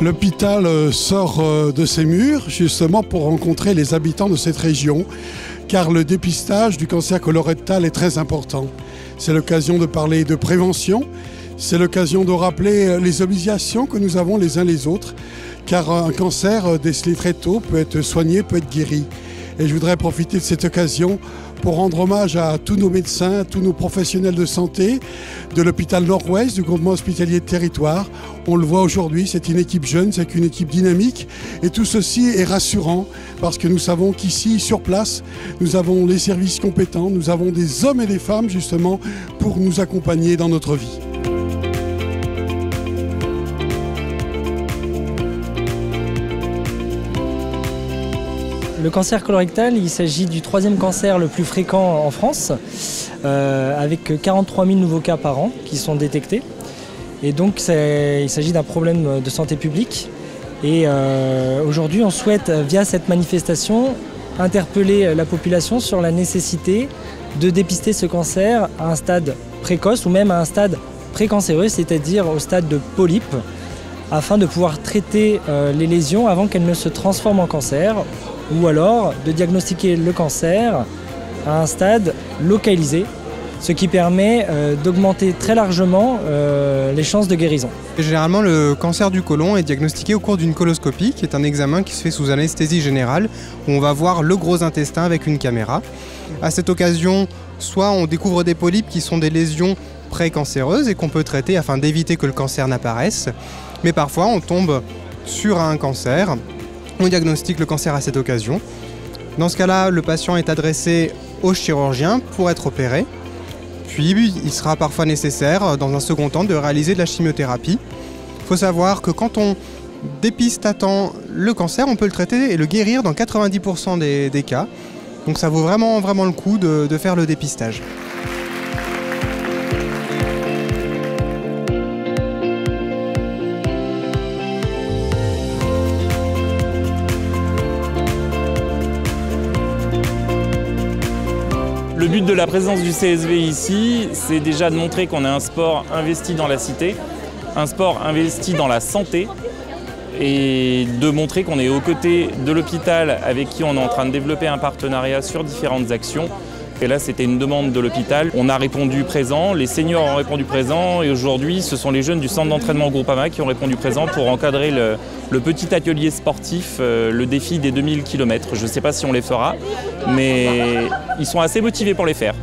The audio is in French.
L'hôpital sort de ses murs justement pour rencontrer les habitants de cette région, car le dépistage du cancer colorectal est très important. C'est l'occasion de parler de prévention, c'est l'occasion de rappeler les obligations que nous avons les uns les autres, car un cancer décelé très tôt peut être soigné, peut être guéri. Et je voudrais profiter de cette occasion pour rendre hommage à tous nos médecins, à tous nos professionnels de santé, de l'hôpital Nord-Ouest, du groupement hospitalier de territoire. On le voit aujourd'hui, c'est une équipe jeune, c'est une équipe dynamique. Et tout ceci est rassurant parce que nous savons qu'ici, sur place, nous avons les services compétents, nous avons des hommes et des femmes justement pour nous accompagner dans notre vie. Le cancer colorectal, il s'agit du 3e cancer le plus fréquent en France, avec 43 000 nouveaux cas par an qui sont détectés. Et donc il s'agit d'un problème de santé publique. Et aujourd'hui, on souhaite, via cette manifestation, interpeller la population sur la nécessité de dépister ce cancer à un stade précoce ou même à un stade précancéreux, c'est-à-dire au stade de polype, afin de pouvoir traiter les lésions avant qu'elles ne se transforment en cancer, ou alors de diagnostiquer le cancer à un stade localisé, ce qui permet d'augmenter très largement les chances de guérison. Généralement, le cancer du côlon est diagnostiqué au cours d'une coloscopie, qui est un examen qui se fait sous anesthésie générale, où on va voir le gros intestin avec une caméra. À cette occasion, soit on découvre des polypes qui sont des lésions précancéreuses et qu'on peut traiter afin d'éviter que le cancer n'apparaisse, mais parfois on tombe sur un cancer. On diagnostique le cancer à cette occasion. Dans ce cas-là, le patient est adressé au chirurgien pour être opéré. Puis, il sera parfois nécessaire, dans un second temps, de réaliser de la chimiothérapie. Il faut savoir que quand on dépiste à temps le cancer, on peut le traiter et le guérir dans 90% des cas. Donc ça vaut vraiment le coup de faire le dépistage. Le but de la présence du CSV ici, c'est déjà de montrer qu'on est un sport investi dans la cité, un sport investi dans la santé, et de montrer qu'on est aux côtés de l'hôpital avec qui on est en train de développer un partenariat sur différentes actions. Et là, c'était une demande de l'hôpital. On a répondu présent, les seniors ont répondu présent, et aujourd'hui, ce sont les jeunes du centre d'entraînement Groupama qui ont répondu présent pour encadrer le petit atelier sportif, le défi des 2000 km. Je ne sais pas si on les fera, mais ils sont assez motivés pour les faire.